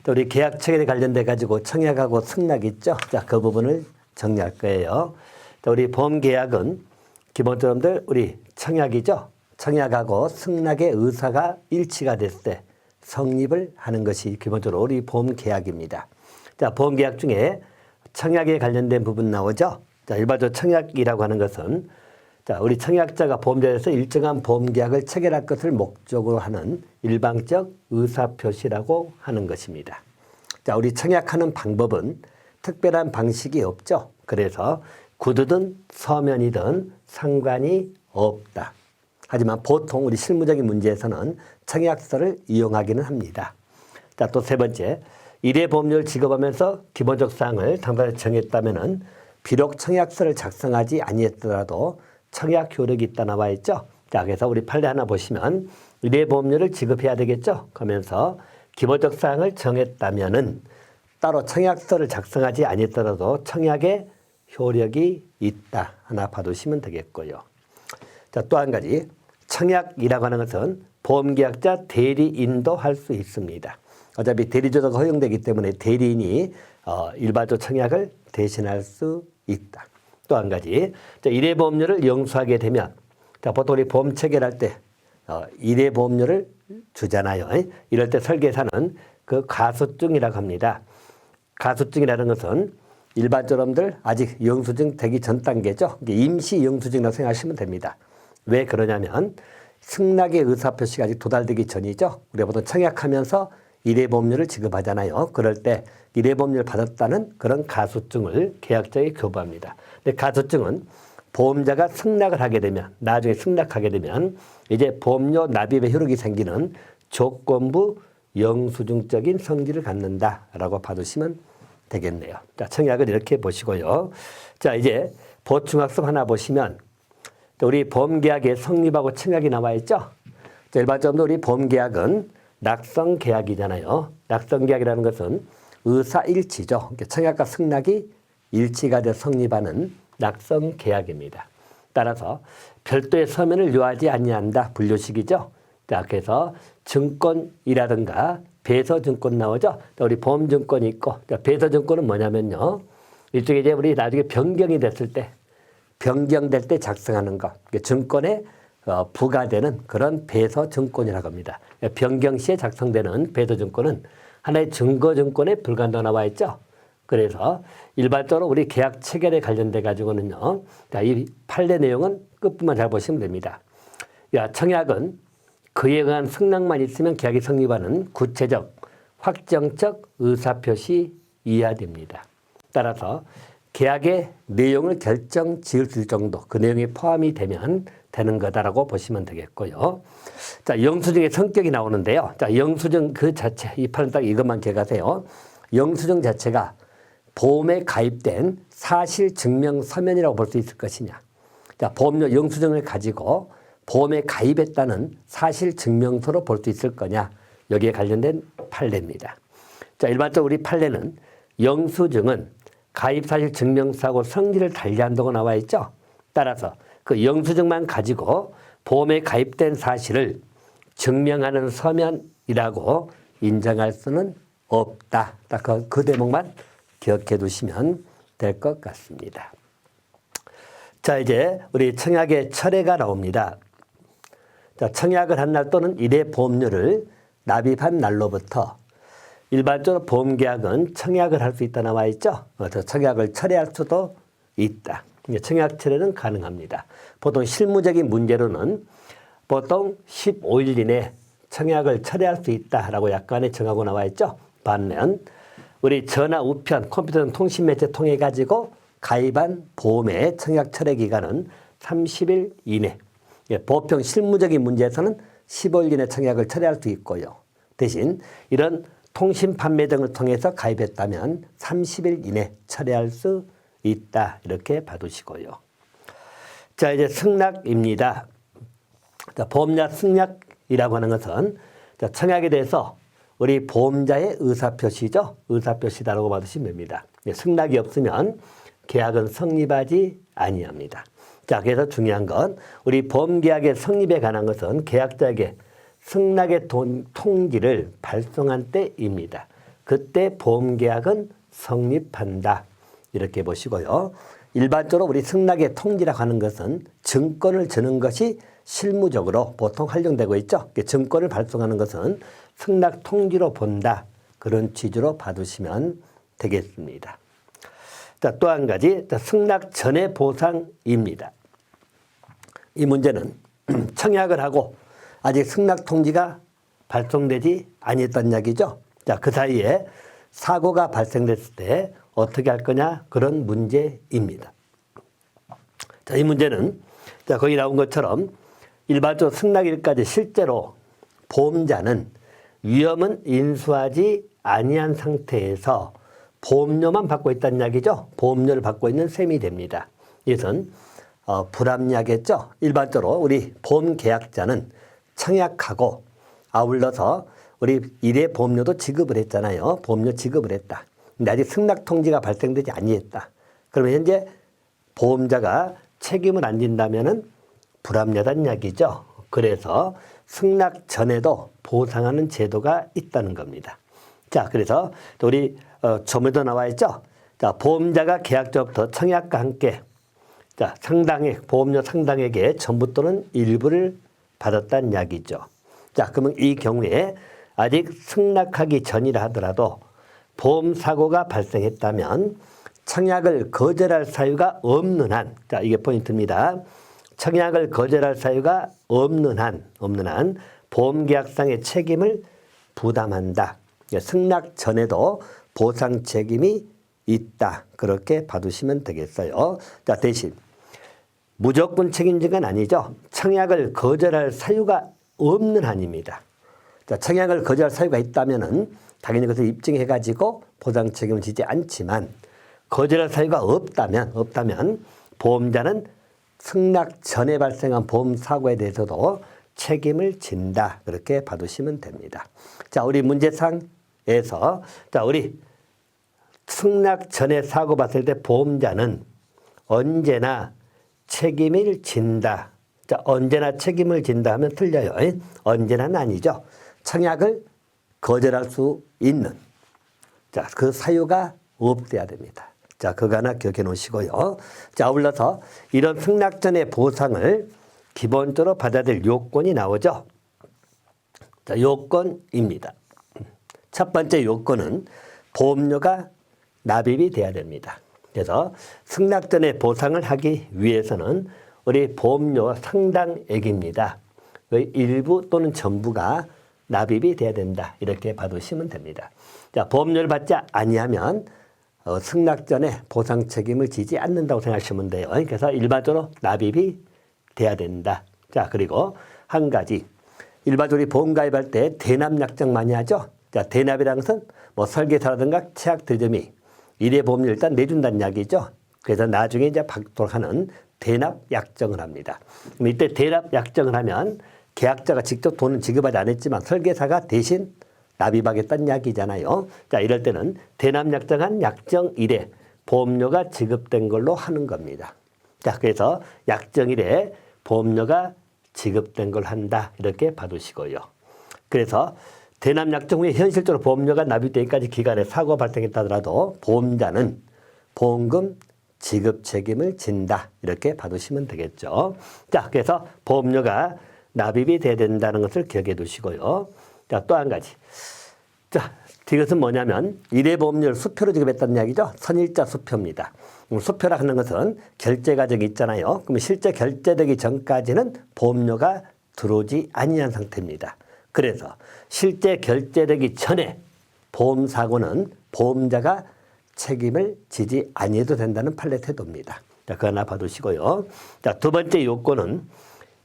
또 우리 계약 체결에 관련돼 가지고 청약하고 승낙 있죠. 자, 그 부분을 정리할 거예요. 자, 우리 보험 계약은 기본적으로 우리 청약이죠. 청약하고 승낙의 의사가 일치가 됐을 때 성립을 하는 것이 기본적으로 우리 보험 계약입니다. 자, 보험 계약 중에 청약에 관련된 부분 나오죠. 자, 일반적으로 청약이라고 하는 것은 자, 우리 청약자가 보험자에서 일정한 보험 계약을 체결할 것을 목적으로 하는 일방적 의사 표시라고 하는 것입니다. 자, 우리 청약하는 방법은 특별한 방식이 없죠. 그래서 구두든 서면이든 상관이 없다. 하지만 보통 우리 실무적인 문제에서는 청약서를 이용하기는 합니다. 자, 또 세 번째, 일회 보험료를 지급하면서 기본적 사항을 당사자가 정했다면은 비록 청약서를 작성하지 아니했더라도 청약 효력이 있다 나와 있죠. 자, 그래서 우리 판례 하나 보시면 일회 보험료를 지급해야 되겠죠. 그러면서 기본적 사항을 정했다면은 따로 청약서를 작성하지 아니했더라도 청약의 효력이 있다 하나 봐두시면 되겠고요. 자, 또 한 가지 청약이라고 하는 것은 보험계약자 대리인도 할 수 있습니다. 어차피 대리조도가 허용되기 때문에 대리인이 일반적 청약을 대신할 수 있다. 또 한 가지, 일회 보험료를 영수하게 되면, 자, 보통 우리 보험 체결할 때 일회 보험료를 주잖아요. 이럴 때 설계사는 그 가수증이라고 합니다. 가수증이라는 것은 일반적으로들 아직 영수증 되기 전 단계죠. 임시 영수증이라고 생각하시면 됩니다. 왜 그러냐면 승낙의 의사표시가 아직 도달되기 전이죠. 우리가 보통 청약하면서 일회 보험료를 지급하잖아요. 그럴 때 일회 보험료를 받았다는 그런 가수증을 계약자에게 교부합니다. 근데 가수증은 보험자가 승낙을 하게 되면, 나중에 승낙하게 되면 이제 보험료 납입의 효력이 생기는 조건부 영수증적인 성질을 갖는다라고 봐두시면 되겠네요. 자, 청약을 이렇게 보시고요. 자, 이제 보충학습 하나 보시면 우리 보험계약에 성립하고 청약이 나와 있죠. 자, 일반적으로 우리 보험계약은 낙성계약이잖아요. 낙성계약이라는 것은 의사일치죠. 청약과 승낙이 일치가 돼 성립하는 낙성계약입니다. 따라서 별도의 서면을 요하지 아니한다. 분류식이죠. 자, 그래서 증권이라든가 배서증권 나오죠. 우리 보험증권이 있고, 배서증권은 뭐냐면요. 일종의 이제 우리 나중에 변경이 됐을 때, 변경될 때 작성하는 것. 증권에 부과되는 그런 배서증권이라고 합니다. 변경 시에 작성되는 배서증권은 하나의 증거증권에 불과한다고 나와 있죠. 그래서 일반적으로 우리 계약 체결에 관련돼 가지고는요. 이 판례 내용은 끝부분만 잘 보시면 됩니다. 청약은 그에 의한 승낙만 있으면 계약이 성립하는 구체적, 확정적 의사표시 이하됩니다. 따라서 계약의 내용을 결정 지을 수 있을 정도, 그 내용이 포함이 되면 되는 거다라고 보시면 되겠고요. 자, 영수증의 성격이 나오는데요. 자, 영수증 그 자체, 이 판은 딱 이것만 기억하세요. 영수증 자체가 보험에 가입된 사실 증명 서면이라고 볼 수 있을 것이냐. 자, 보험료 영수증을 가지고 보험에 가입했다는 사실 증명서로 볼 수 있을 거냐. 여기에 관련된 판례입니다. 자, 일반적으로 우리 판례는 영수증은 가입 사실 증명서하고 성질을 달리한다고 나와 있죠. 따라서 그 영수증만 가지고 보험에 가입된 사실을 증명하는 서면이라고 인정할 수는 없다. 딱 그 대목만 기억해 두시면 될 것 같습니다. 자, 이제 우리 청약의 철회가 나옵니다. 자, 청약을 한 날 또는 일회 보험료를 납입한 날로부터 일반적으로 보험계약은 청약을 할 수 있다 나와 있죠. 청약을 철회할 수도 있다. 청약 철회는 가능합니다. 보통 실무적인 문제로는 보통 15일 이내 청약을 철회할 수 있다라고 약관에 정하고 나와 있죠. 반면 우리 전화 우편, 컴퓨터 등 통신 매체 통해 가지고 가입한 보험의 청약 철회 기간은 30일 이내. 보통 실무적인 문제에서는 15일 이내 청약을 철회할 수 있고요. 대신 이런 통신 판매 등을 통해서 가입했다면 30일 이내 철회할 수 있다. 이렇게 봐두시고요. 자, 이제 승낙입니다. 자, 보험자 승낙이라고 하는 것은 자, 청약에 대해서 우리 보험자의 의사표시죠. 의사표시다라고 봐두시면 됩니다. 승낙이 없으면 계약은 성립하지 아니합니다. 자, 그래서 중요한 건 우리 보험계약의 성립에 관한 것은 계약자에게 승낙의 통지를 발송한 때입니다. 그때 보험계약은 성립한다. 이렇게 보시고요. 일반적으로 우리 승낙의 통지라고 하는 것은 증권을 주는 것이 실무적으로 보통 활용되고 있죠. 증권을 발송하는 것은 승낙 통지로 본다. 그런 취지로 봐두시면 되겠습니다. 자, 또 한 가지 승낙 전의 보상입니다. 이 문제는 청약을 하고 아직 승낙 통지가 발송되지 아니했던 이야기죠. 자, 그 사이에 사고가 발생됐을 때 어떻게 할 거냐 그런 문제입니다. 자, 이 문제는 자, 거기 나온 것처럼 일반적으로 승낙일까지 실제로 보험자는 위험은 인수하지 아니한 상태에서 보험료만 받고 있다는 이야기죠. 보험료를 받고 있는 셈이 됩니다. 이것은 불합리하겠죠. 일반적으로 우리 보험계약자는 청약하고 아울러서 우리 일회 보험료도 지급을 했잖아요. 보험료 지급을 했다. 근데 아직 승낙 통지가 발생되지 아니했다. 그러면 현재 보험자가 책임을 안 진다면은 불합리하다는 이야기죠. 그래서 승낙 전에도 보상하는 제도가 있다는 겁니다. 자, 그래서 우리 조문에도 나와 있죠. 자, 보험자가 계약자부터 청약과 함께 자, 상당액, 보험료 상당액의 전부 또는 일부를 받았다는 이야기죠. 자, 그러면 이 경우에 아직 승낙하기 전이라 하더라도 보험 사고가 발생했다면 청약을 거절할 사유가 없는 한, 자, 이게 포인트입니다. 청약을 거절할 사유가 없는 한 보험계약상의 책임을 부담한다. 승낙 전에도 보상 책임이 있다. 그렇게 봐두시면 되겠어요. 자, 대신 무조건 책임진 건 아니죠. 청약을 거절할 사유가 없는 한입니다. 자, 청약을 거절할 사유가 있다면은 당연히 그것을 입증해가지고 보상 책임을 지지 않지만 거절할 사유가 없다면 보험자는 승낙 전에 발생한 보험 사고에 대해서도 책임을 진다. 그렇게 봐두시면 됩니다. 자, 우리 문제상에서 자, 우리 승낙 전에 사고 봤을 때 보험자는 언제나 책임을 진다. 자, 언제나 책임을 진다 하면 틀려요. 언제나는 아니죠. 청약을 거절할 수 있는 자, 그 사유가 없어야 됩니다. 자, 그거 하나 기억해 놓으시고요. 자, 아울러서 이런 승낙 전의 보상을 기본적으로 받아야 될 요건이 나오죠. 자, 요건입니다. 첫 번째 요건은 보험료가 납입이 돼야 됩니다. 그래서 승낙 전에 보상을 하기 위해서는 우리 보험료 상당액입니다. 일부 또는 전부가 납입이 돼야 된다. 이렇게 봐두시면 됩니다. 자, 보험료를 받지 아니하면 승낙 전에 보상 책임을 지지 않는다고 생각하시면 돼요. 그래서 일반적으로 납입이 돼야 된다. 자, 그리고 한 가지. 일반적으로 보험 가입할 때 대납 약정 많이 하죠. 자, 대납이라는 것은 뭐 설계사라든가 최악 대점이 일회 보험료 일단 내준다는 이야기죠. 그래서 나중에 이제 받도록 하는 대납 약정을 합니다. 그럼 이때 대납 약정을 하면 계약자가 직접 돈은 지급하지 않았지만 설계사가 대신 납입하겠다는 이야기잖아요. 자, 이럴 때는 대납 약정한 약정일에 보험료가 지급된 걸로 하는 겁니다. 자, 그래서 약정일에 보험료가 지급된 걸 한다. 이렇게 봐두시고요. 그래서 대납 약정 후에 현실적으로 보험료가 납입되기까지 기간에 사고가 발생했다 하더라도 보험자는 보험금 지급 책임을 진다. 이렇게 봐두시면 되겠죠. 자, 그래서 보험료가 납입이 돼야 된다는 것을 기억해 두시고요. 자, 또 한 가지. 자, 이것은 뭐냐면 일회 보험료를 수표로 지급했다는 이야기죠. 선일자 수표입니다. 수표라 하는 것은 결제 과정이 있잖아요. 그러면 실제 결제되기 전까지는 보험료가 들어오지 아니한 상태입니다. 그래서 실제 결제되기 전에 보험 사고는 보험자가 책임을 지지 아니해도 된다는 판례 태도입니다. 자, 그거 하나 봐두시고요. 자, 두 번째 요건은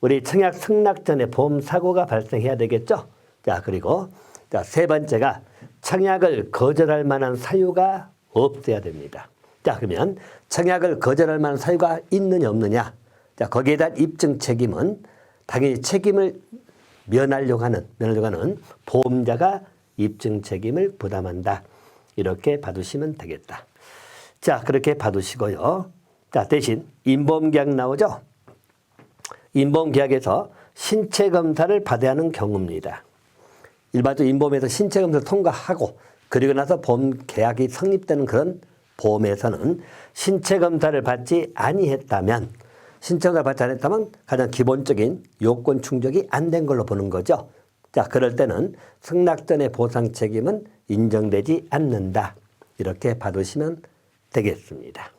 우리 청약 승낙 전에 보험 사고가 발생해야 되겠죠. 자, 그리고 자, 세 번째가 청약을 거절할 만한 사유가 없어야 됩니다. 자, 그러면 청약을 거절할 만한 사유가 있느냐 없느냐. 자, 거기에 대한 입증 책임은 당연히 책임을 면하려고 하는 보험자가 입증 책임을 부담한다. 이렇게 봐두시면 되겠다. 자, 그렇게 봐두시고요. 자, 대신 인보험계약 나오죠. 인보험계약에서 신체검사를 받아야 하는 경우입니다. 일반적으로 인보험에서 신체검사를 통과하고 그리고 나서 보험 계약이 성립되는 그런 보험에서는 신체 검사를 받지 아니했다면 가장 기본적인 요건 충족이 안 된 걸로 보는 거죠. 자, 그럴 때는 승낙 전의 보상 책임은 인정되지 않는다. 이렇게 봐두시면 되겠습니다.